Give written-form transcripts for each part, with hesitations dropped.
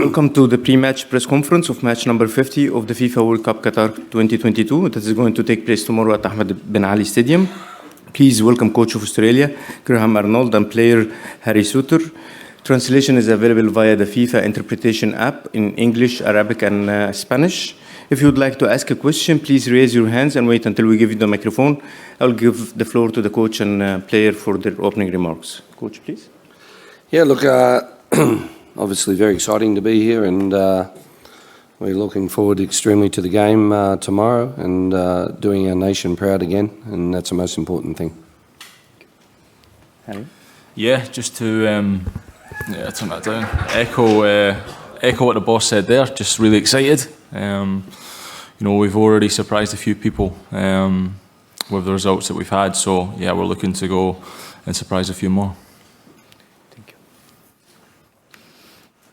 Welcome to the pre-match press conference of match number 50 of the FIFA World Cup Qatar 2022 that is going to take place tomorrow at Ahmed Ben Ali Stadium. Please welcome coach of Australia, Graham Arnold, and player Harry Souttar. Translation is available via the FIFA interpretation app in English, Arabic, and Spanish. If you would like to ask a question, please raise your hands and wait until we give you the microphone. I'll give the floor to the coach and player for their opening remarks. Coach, please. Yeah, look, obviously very exciting to be here, and we're looking forward extremely to the game tomorrow and doing our nation proud again, and that's the most important thing. Harry? Yeah, just to turn that down. Echo what the boss said there. Just really excited. We've already surprised a few people with the results that we've had. So yeah, we're looking to go and surprise a few more. Thank you.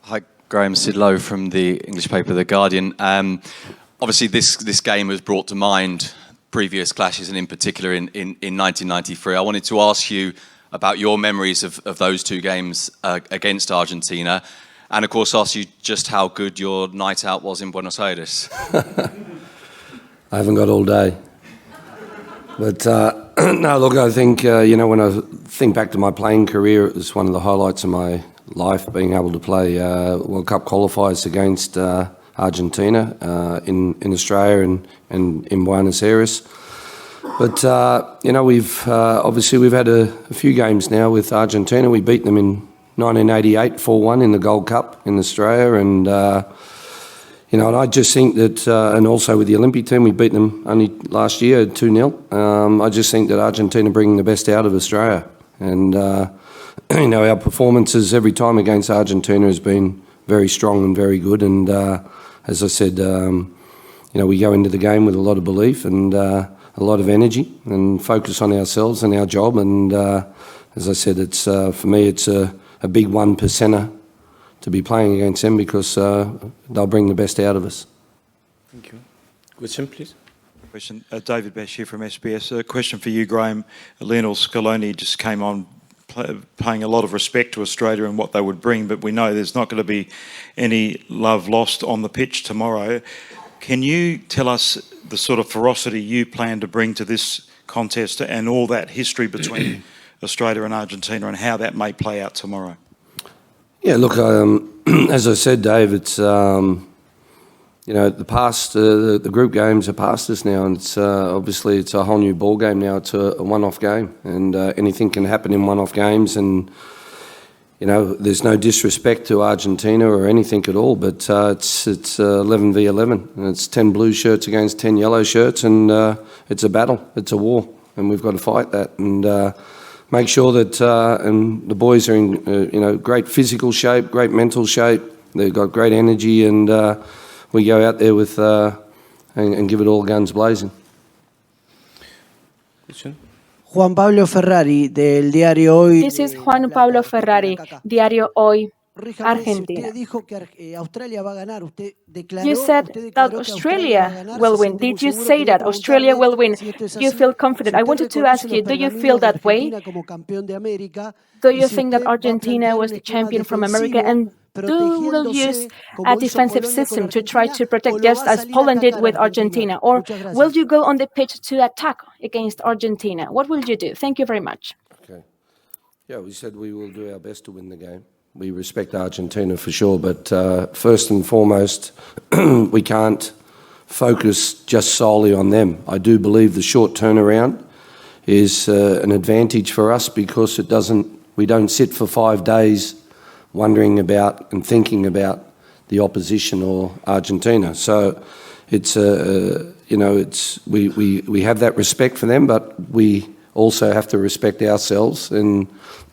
Hi, Graham Sidlow from the English paper The Guardian. Obviously, this game was brought to mind previous clashes, and in particular in 1993. I wanted to ask you about your memories of those two games against Argentina, and of course ask you just how good your night out was in Buenos Aires. I haven't got all day. But no, look, I think, when I think back to my playing career, it was one of the highlights of my life, being able to play World Cup qualifiers against Argentina in Australia and in Buenos Aires. But, we've had a few games now with Argentina. We beat them in 1988, 4-1 in the Gold Cup in Australia. And, and I just think that, and also with the Olympic team, we beat them only last year, 2-0. I just think that Argentina bring the best out of Australia. And, our performances every time against Argentina has been very strong and very good. And, as I said, we go into the game with a lot of belief and a lot of energy and focus on ourselves and our job. And as I said, it's for me, it's a big 1%er to be playing against them because they'll bring the best out of us. Thank you. Question, please. Question. David Bashir from SBS. A question for you, Graham. Lionel Scaloni just came on paying a lot of respect to Australia and what they would bring, but we know there's not going to be any love lost on the pitch tomorrow. Can you tell us the sort of ferocity you plan to bring to this contest and all that history between Australia and Argentina and how that may play out tomorrow? Yeah, look, as I said, Dave, it's, the past, the group games are past us now, and it's obviously it's a whole new ball game now. It's a one-off game, and anything can happen in one-off games, and there's no disrespect to Argentina or anything at all, but it's 11 v 11, and it's 10 blue shirts against 10 yellow shirts, and it's a battle, it's a war, and we've got to fight that, and make sure that and the boys are in great physical shape, great mental shape. They've got great energy, and we go out there with and give it all guns blazing. Question. Juan Pablo Ferrari del diario Hoy. This is Juan Pablo Ferrari, Diario Hoy, Argentina. You said that Australia will win. Did you say that Australia will win? You feel confident. I wanted to ask you, do you feel that way? Do you think that Argentina was the champion from America, and will use a defensive system to try to protect, just as Poland did with Argentina? Or will you go on the pitch to attack against Argentina? What will you do? Thank you very much. Okay. Yeah, we said we will do our best to win the game. We respect Argentina for sure, but first and foremost, we can't focus just solely on them. I do believe the short turnaround is an advantage for us because we don't sit for 5 days wondering about and thinking about the opposition or Argentina. So it's we have that respect for them, but we also have to respect ourselves and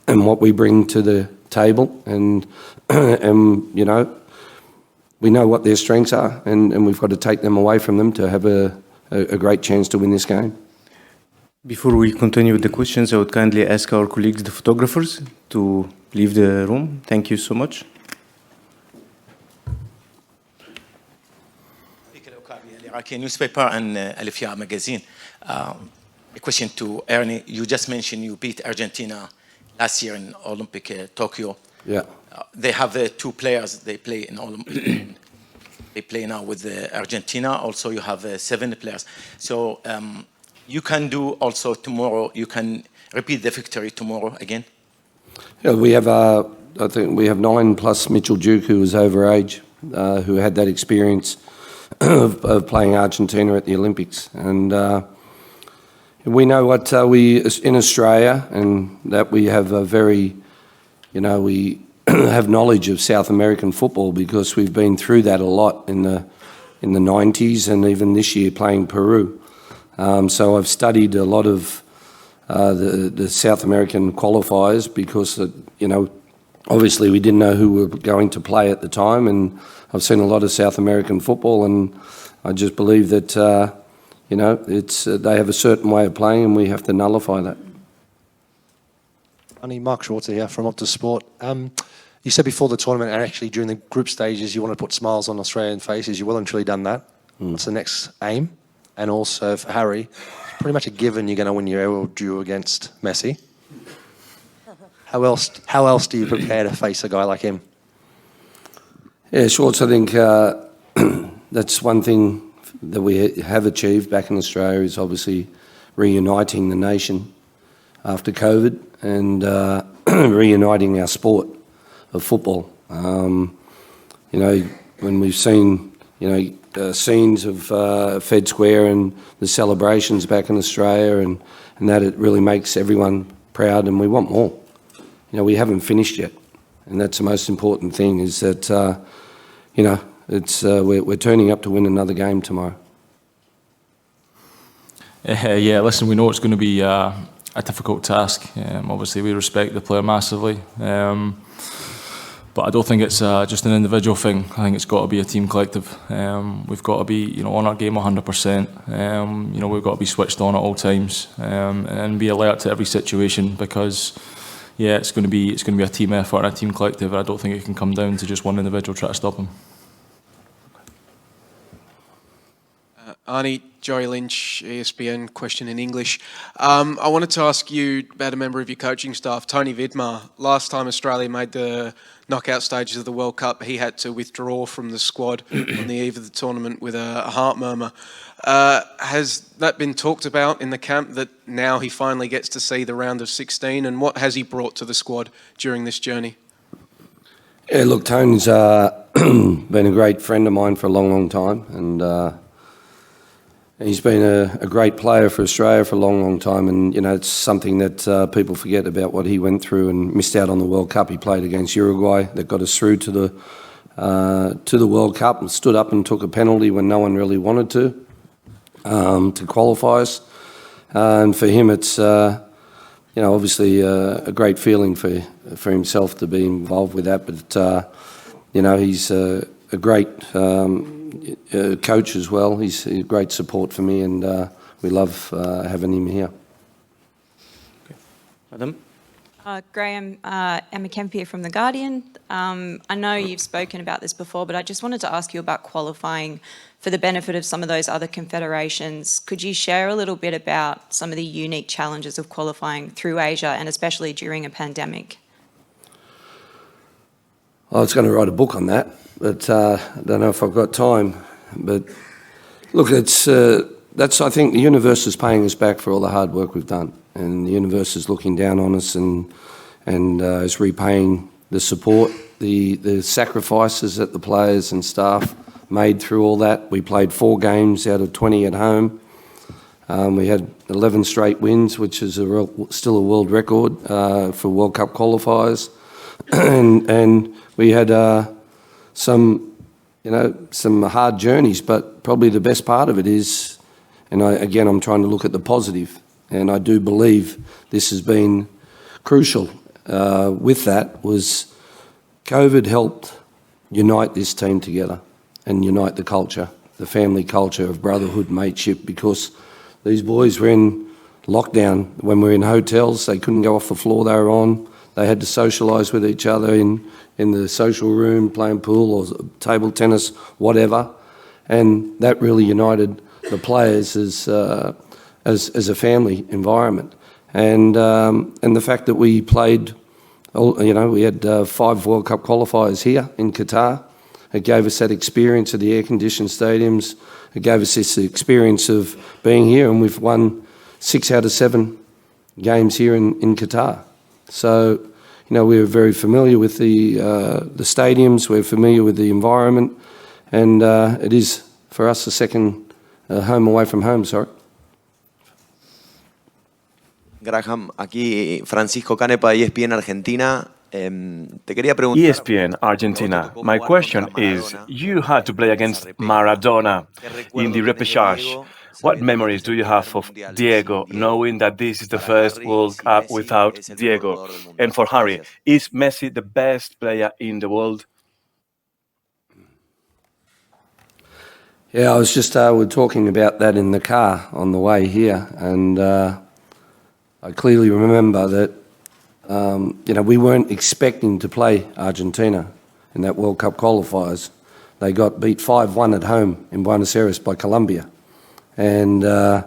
what we bring to the table, and we know what their strengths are, and we've got to take them away from them to have a great chance to win this game. Before we continue with the questions, I would kindly ask our colleagues, the photographers, to leave the room. Thank you so much. Iraqi newspaper and Alifia magazine. A question to Ernie. You just mentioned you beat Argentina last year in Olympic Tokyo. Yeah. They have two players. They play in all. They play now with Argentina. Also, you have 7 players. So you can do also tomorrow. You can repeat the victory tomorrow again. Yeah, we have. I think we have 9 plus Mitchell Duke, who was over age, who had that experience of playing Argentina at the Olympics, and we know what we in Australia, and that we have a very, we have knowledge of South American football because we've been through that a lot in the 90s and even this year playing Peru. So I've studied a lot of the South American qualifiers because obviously we didn't know who we were going to play at the time, and I've seen a lot of South American football, and I just believe that they have a certain way of playing, and we have to nullify that. Mark Schwarzer here from Optus Sport. You said before the tournament and actually during the group stages you want to put smiles on Australian faces. You've well and truly done that. What's the next aim? And also for Harry, it's pretty much a given you're going to win your Euro duel against Messi. How else do you prepare to face a guy like him? Yeah, Schwartz, I think that's one thing that we have achieved back in Australia is obviously reuniting the nation after COVID and reuniting our sport of football. When we've seen, scenes of Fed Square and the celebrations back in Australia and that it really makes everyone proud, and we want more. We haven't finished yet, and that's the most important thing is that, we're turning up to win another game tomorrow. Yeah, listen, we know it's going to be a difficult task. Obviously, we respect the player massively. But I don't think it's just an individual thing. I think it's got to be a team collective. We've got to be, on our game 100%. We've got to be switched on at all times and be alert to every situation because, it's going to be a team effort and a team collective. And I don't think it can come down to just one individual trying to stop them. Arnie, Joey Lynch, ESPN, question in English. I wanted to ask you about a member of your coaching staff, Tony Vidmar. Last time Australia made the knockout stages of the World Cup, he had to withdraw from the squad on the eve of the tournament with a heart murmur. Has that been talked about in the camp, that now he finally gets to see the round of 16, and what has he brought to the squad during this journey? Yeah, look, Tony's been a great friend of mine for a long, long time, and he's been a great player for Australia for a long, long time, and it's something that people forget about what he went through and missed out on the World Cup. He played against Uruguay that got us through to the World Cup and stood up and took a penalty when no one really wanted to qualify us. And for him, it's obviously a great feeling for himself to be involved with that. But he's a great coach as well. He's a great support for me, and we love having him here. Okay. Madam? Graham, Emma Kemp here from The Guardian. I know you've spoken about this before, but I just wanted to ask you about qualifying for the benefit of some of those other confederations. Could you share a little bit about some of the unique challenges of qualifying through Asia, and especially during a pandemic? I was going to write a book on that, but I don't know if I've got time. But look, that's I think the universe is paying us back for all the hard work we've done, and the universe is looking down on us and is repaying the support, the sacrifices that the players and staff made through all that. We played 4 games out of 20 at home. We had 11 straight wins, which is still a world record for World Cup qualifiers, and we had some hard journeys, but probably the best part of it is, and I'm trying to look at the positive, and I do believe this has been crucial. With that was COVID helped unite this team together and unite the culture, the family culture of brotherhood, mateship, because these boys were in lockdown. When we were in hotels, they couldn't go off the floor they were on. They had to socialise with each other in the social room, playing pool or table tennis, whatever. And that really united the players as a family environment. And the fact that we played We had 5 World Cup qualifiers here in Qatar. It gave us that experience of the air-conditioned stadiums. It gave us this experience of being here, and we've won 6 out of 7 games here in Qatar. So, we're very familiar with the stadiums. We're familiar with the environment, and it is for us a second home away from home. Sorry. Graham, aquí Francisco Canepa, ESPN Argentina. Te quería preguntar. ESPN Argentina. My question is, you had to play against Maradona in the repechage. What memories do you have of Diego, knowing that this is the first World Cup without Diego? And for Harry, is Messi the best player in the world? Yeah, I was just we're talking about that in the car on the way here, and I clearly remember that we weren't expecting to play Argentina in that World Cup qualifiers. They got beat 5-1 at home in Buenos Aires by Colombia. And I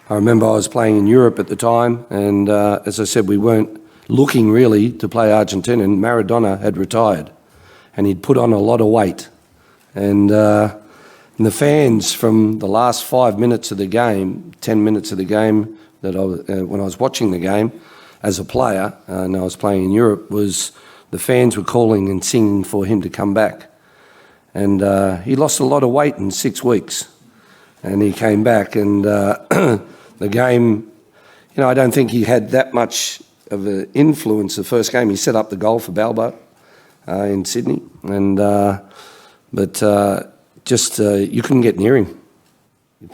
remember I was playing in Europe at the time, and as I said, we weren't looking really to play Argentina, and Maradona had retired, and he'd put on a lot of weight. And the fans from the last 5 minutes of the game, 10 minutes of the game, that when I was watching the game as a player, and I was playing in Europe, was the fans were calling and singing for him to come back. And he lost a lot of weight in 6 weeks. And he came back, and the game, I don't think he had that much of an influence the first game. He set up the goal for Balbo in Sydney, and but you couldn't get near him.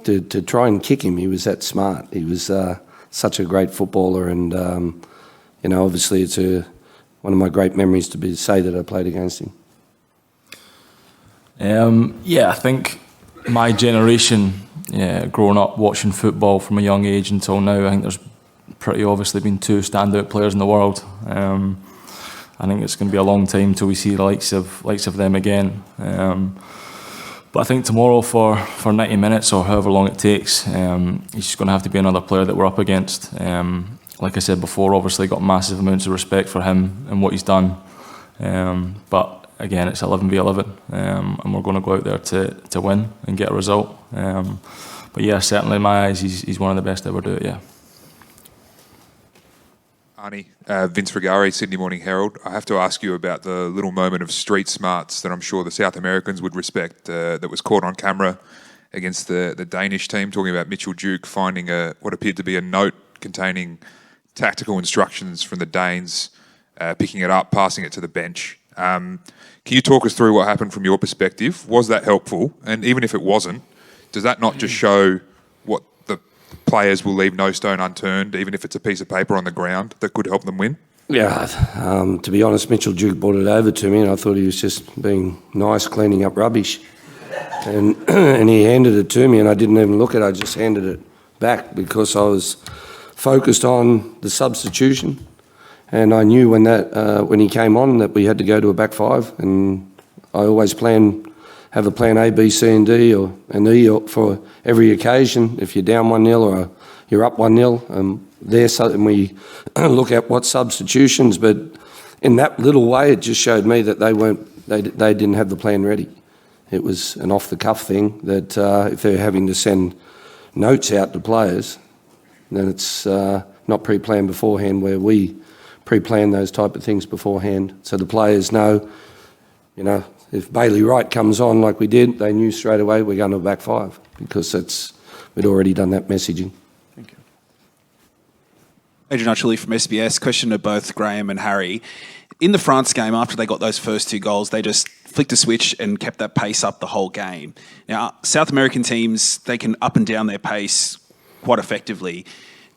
To try and kick him, he was that smart. He was such a great footballer, and obviously it's one of my great memories to say that I played against him. I think my generation, growing up watching football from a young age until now, I think there's pretty obviously been 2 standout players in the world. I think it's going to be a long time till we see the likes of them again. But I think tomorrow for 90 minutes or however long it takes, it's just going to have to be another player that we're up against. Like I said before, obviously got massive amounts of respect for him and what he's done. But again, it's 11v11, and we're going to go out there to win and get a result. But yeah, certainly in my eyes, he's one of the best to ever do it, yeah. Arnie, Vince Regari, Sydney Morning Herald. I have to ask you about the little moment of street smarts that I'm sure the South Americans would respect that was caught on camera against the Danish team, talking about Mitchell Duke finding what appeared to be a note containing tactical instructions from the Danes, picking it up, passing it to the bench. Can you talk us through what happened from your perspective? Was that helpful? And even if it wasn't, does that not just show what the players will leave no stone unturned, even if it's a piece of paper on the ground that could help them win? Yeah, to be honest, Mitchell Duke brought it over to me, and I thought he was just being nice, cleaning up rubbish. And he handed it to me, and I didn't even look at it. I just handed it back because I was focused on the substitution. And I knew when he came on that we had to go to a back 5, and I always have a plan A, B, C, and D, or an E for every occasion. If you're down 1-0 or you're up 1-0, and we look at what substitutions. But in that little way, it just showed me that they didn't have the plan ready. It was an off-the-cuff thing that if they're having to send notes out to players, then it's not pre-planned beforehand, where we pre-plan those type of things beforehand. So the players know, if Bailey Wright comes on like we did, they knew straight away we're going to back 5 because we'd already done that messaging. Thank you. Adrian Archulli from SBS. Question to both Graham and Harry. In the France game, after they got those first 2 goals, they just flicked a switch and kept that pace up the whole game. Now, South American teams, they can up and down their pace quite effectively.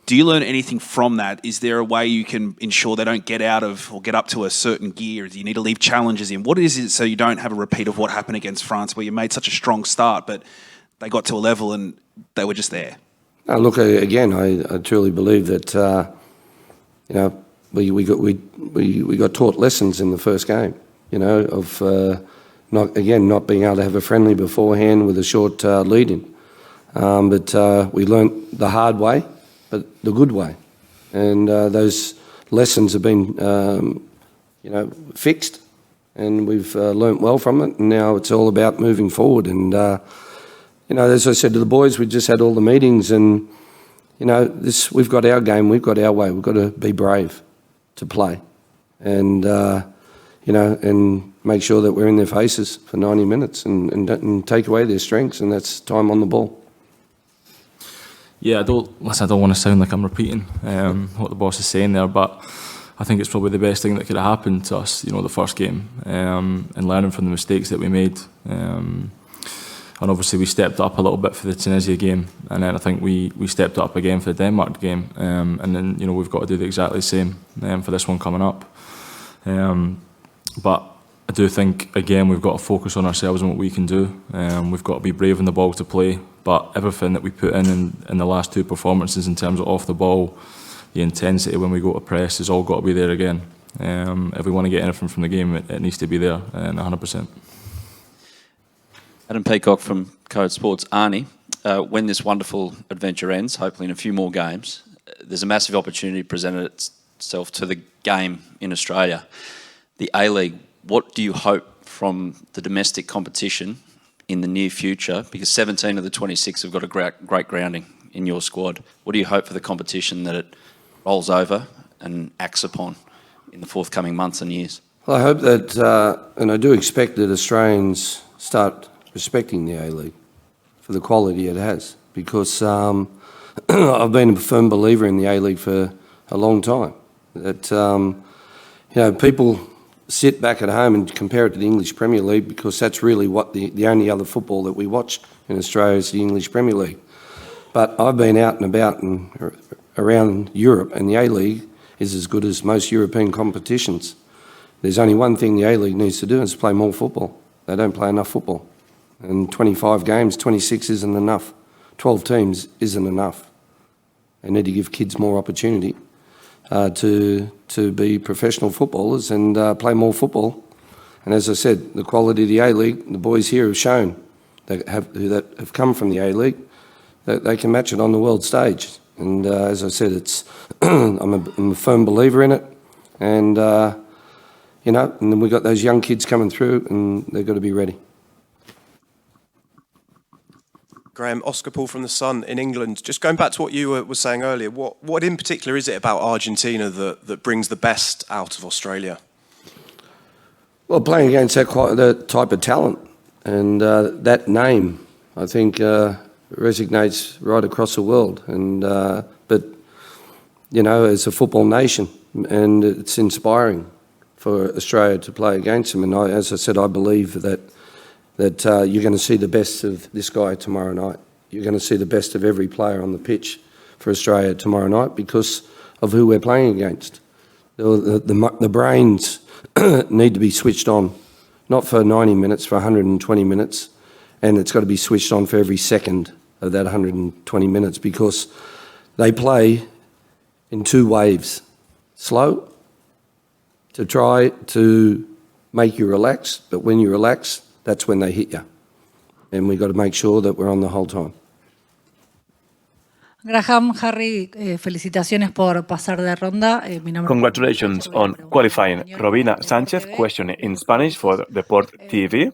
Do you learn anything from that? Is there a way you can ensure they don't get out of or get up to a certain gear? Do you need to leave challenges in? What is it so you don't have a repeat of what happened against France, where you made such a strong start, but they got to a level and they were just there? Look, again, I truly believe that we got taught lessons in the first game. Of not being able to have a friendly beforehand with a short lead-in, but we learnt the hard way, but the good way. And those lessons have been fixed, and we've learnt well from it, and now it's all about moving forward. And as I said to the boys, we just had all the meetings, and we've got our game, we've got our way, we've got to be brave to play, and and make sure that we're in their faces for 90 minutes and take away their strengths, and that's time on the ball. Yeah, I don't want to sound like I'm repeating what the boss is saying there, but I think it's probably the best thing that could have happened to us, the first game, and learning from the mistakes that we made. And obviously we stepped up a little bit for the Tunisia game, and then I think we stepped up again for the Denmark game, and then we've got to do exactly the same for this one coming up. But I do think, again, we've got to focus on ourselves and what we can do. We've got to be brave in the ball to play, but everything that we put in the last two performances in terms of off the ball, the intensity when we go to press, has all got to be there again. If we want to get anything from the game, it needs to be there, 100%. Adam Peacock from Code Sports. Arnie, when this wonderful adventure ends, hopefully in a few more games, there's a massive opportunity presented itself to the game in Australia. The A-League, what do you hope from the domestic competition in the near future? Because 17 of the 26 have got a great grounding in your squad. What do you hope for the competition that it rolls over and acts upon in the forthcoming months and years? Well, I hope that, and I do expect that Australians start respecting the A-League for the quality it has, because I've been a firm believer in the A-League for a long time. That people sit back at home and compare it to the English Premier League, because that's really what the only other football that we watch in Australia is the English Premier League. But I've been out and about and around Europe, and the A-League is as good as most European competitions. There's only one thing the A-League needs to do, and it's play more football. They don't play enough football. And 25 games, 26 isn't enough. 12 teams isn't enough. They need to give kids more opportunity to be professional footballers and play more football. And as I said, the quality of the A-League, the boys here have shown that have come from the A-League, that they can match it on the world stage. And as I said, I'm a firm believer in it. And and then we've got those young kids coming through, and they've got to be ready. Graham, Oscar Paul from The Sun in England. Just going back to what you were saying earlier, what in particular is it about Argentina that brings the best out of Australia? Well, playing against that type of talent and that name, I think, resonates right across the world. And but it's a football nation, and it's inspiring for Australia to play against them. And as I said, I believe that you're going to see the best of this guy tomorrow night. You're going to see the best of every player on the pitch for Australia tomorrow night because of who we're playing against. The brains need to be switched on, not for 90 minutes, for 120 minutes, and it's got to be switched on for every second of that 120 minutes, because they play in two waves. Slow, to try to make you relax, but when you relax, that's when they hit you. And we've got to make sure that we're on the whole time. Graham, Harry, felicitaciones por pasar de ronda. Congratulations on qualifying. Robina Sanchez, question in Spanish for Deport TV.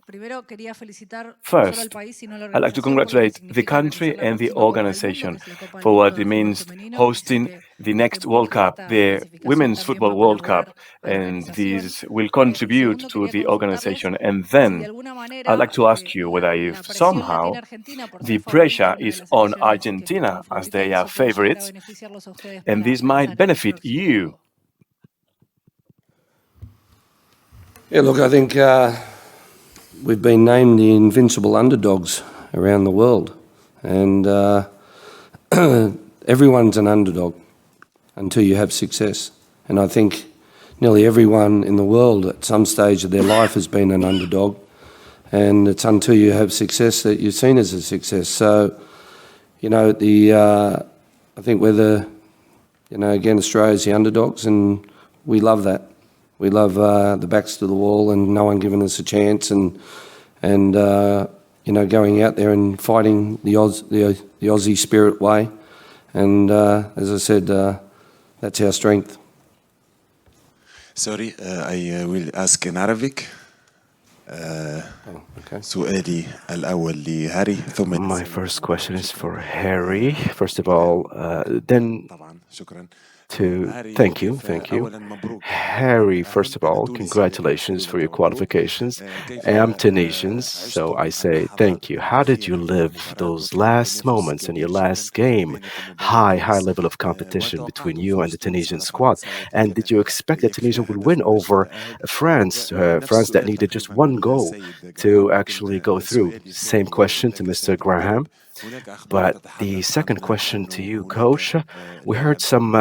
First, I'd like to congratulate the country and the organization for what it means hosting the next World Cup, the Women's Football World Cup, and this will contribute to the organization. And then I'd like to ask you whether if somehow the pressure is on Argentina as they are favorites, and this might benefit you. Yeah, look, I think we've been named the invincible underdogs around the world, and everyone's an underdog until you have success. And I think nearly everyone in the world at some stage of their life has been an underdog, and it's until you have success that you're seen as a success. So, I think we're again, Australia's the underdogs, and we love that. We love the backs to the wall and no one giving us a chance, and going out there and fighting the Aussie spirit way. And as I said, that's our strength. Sorry, I will ask in Arabic. سؤالي الأول لهاري ثم My first question is for Harry. First of all, then thank you. Harry, first of all, congratulations for your qualifications. I am Tunisian, so I say thank you. How did you live those last moments in your last game? High level of competition between you and the Tunisian squad. And did you expect that Tunisia would win over France? France that needed just one goal to actually go through. Same question to Mr. Graham. But the second question to you, Coach, we heard some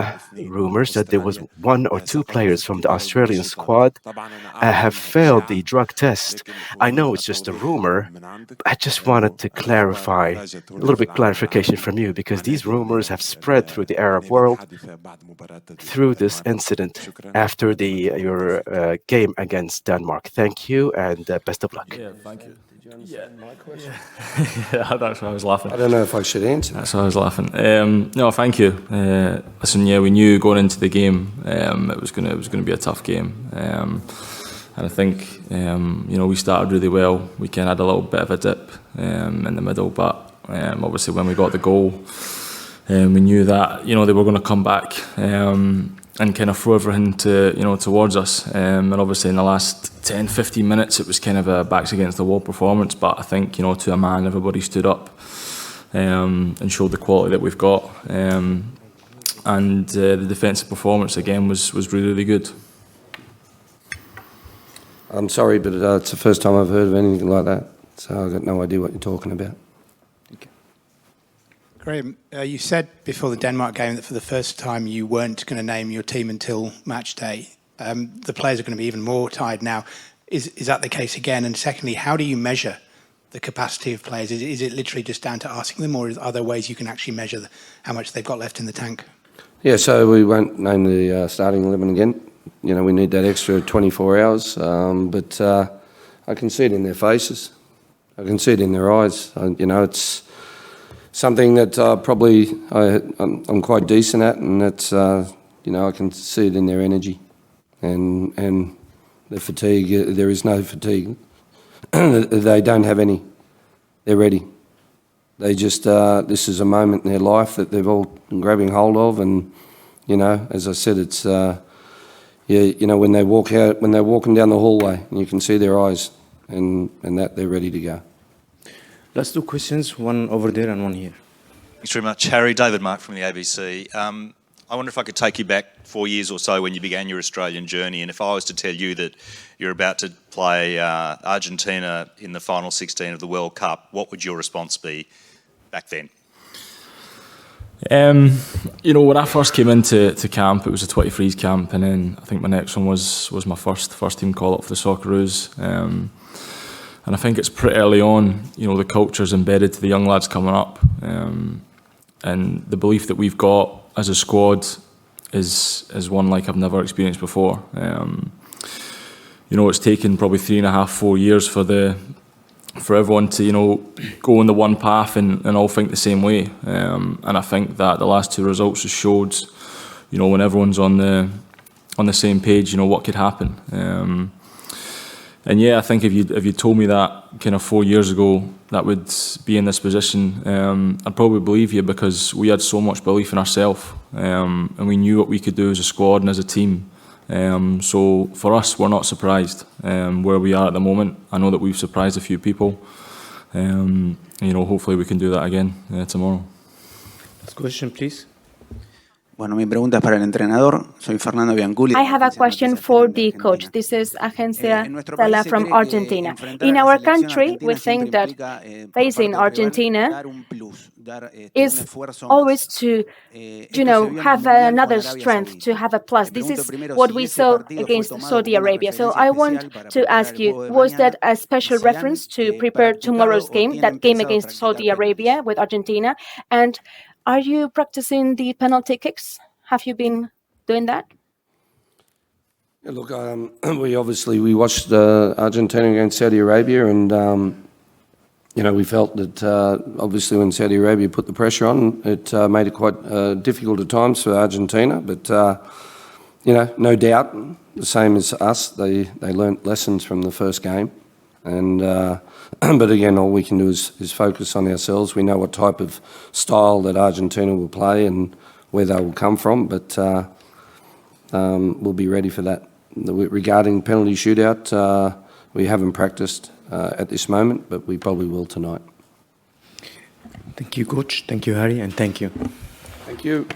rumors that there was one or two players from the Australian squad have failed the drug test. I know it's just a rumor, but I just wanted to clarify, a little bit clarification from you, because these rumors have spread through the Arab world through this incident after your game against Denmark. Thank you and best of luck. Yeah, thank you. Yeah, that's why I was laughing. I don't know if I should answer. That's why I was laughing. No, thank you. Listen, yeah, we knew going into the game it was gonna be a tough game, and I think we started really well. We kind of had a little bit of a dip in the middle, but obviously when we got the goal, we knew that they were going to come back and kind of throw everything towards us. And obviously in the last 10-15 minutes it was kind of a backs against the wall performance, but I think to a man everybody stood up and showed the quality that we've got, and the defensive performance again was really good. I'm sorry, but it's the first time I've heard of anything like that, so I've got no idea what you're talking about. Graham, you said before the Denmark game that for the first time you weren't going to name your team until match day. The players are going to be even more tired now. Is that the case again? And secondly, how do you measure the capacity of players? Is it literally just down to asking them, or are there ways you can actually measure how much they've got left in the tank? Yeah, so we won't name the starting 11 again. We need that extra 24 hours, but I can see it in their faces. I can see it in their eyes. It's something that I'm quite decent at, and that's I can see it in their energy and the fatigue. There is no fatigue. They don't have any. They're ready. They just this is a moment in their life that they've all been grabbing hold of, and as I said, it's when they walk out, when they're walking down the hallway, and you can see their eyes, and that they're ready to go. Let's do questions, one over there and one here. Thanks very much. Harry, David Mark from the ABC. I wonder if I could take you back 4 years or so when you began your Australian journey, and if I was to tell you that you're about to play Argentina in the final 16 of the World Cup, what would your response be back then? When I first came into camp, it was a 23s camp, and then I think my next one was my first team call-up for the Socceroos. And I think it's pretty early on, the culture's embedded to the young lads coming up. And the belief that we've got as a squad is one like I've never experienced before. It's taken probably 3.5-4 years for everyone to go in the one path and all think the same way. And I think that the last 2 results just showed, when everyone's on the same page, what could happen. And yeah, I think if you told me that kind of 4 years ago that would be in this position, I'd probably believe you, because we had so much belief in ourselves, and we knew what we could do as a squad and as a team. So for us, we're not surprised where we are at the moment. I know that we've surprised a few people. Hopefully we can do that again tomorrow. Next question, please. Bueno, mi pregunta es para el entrenador. Soy Fernando Bianculi. I have a question for the coach. This is Agencia Tela from Argentina. In our country, we think that facing Argentina is always to, have another strength, to have a plus. This is what we saw against Saudi Arabia. So I want to ask you, was that a special reference to prepare tomorrow's game, that game against Saudi Arabia with Argentina? And are you practicing the penalty kicks? Have you been doing that? Yeah, look, we watched Argentina against Saudi Arabia, and we felt that obviously when Saudi Arabia put the pressure on, it made it quite difficult at times for Argentina. But no doubt, the same as us, they learnt lessons from the first game. And but again, all we can do is focus on ourselves. We know what type of style that Argentina will play and where they will come from, but we'll be ready for that. Regarding penalty shootout, we haven't practiced at this moment, but we probably will tonight. Thank you, Coach. Thank you, Harry, and thank you. Thank you.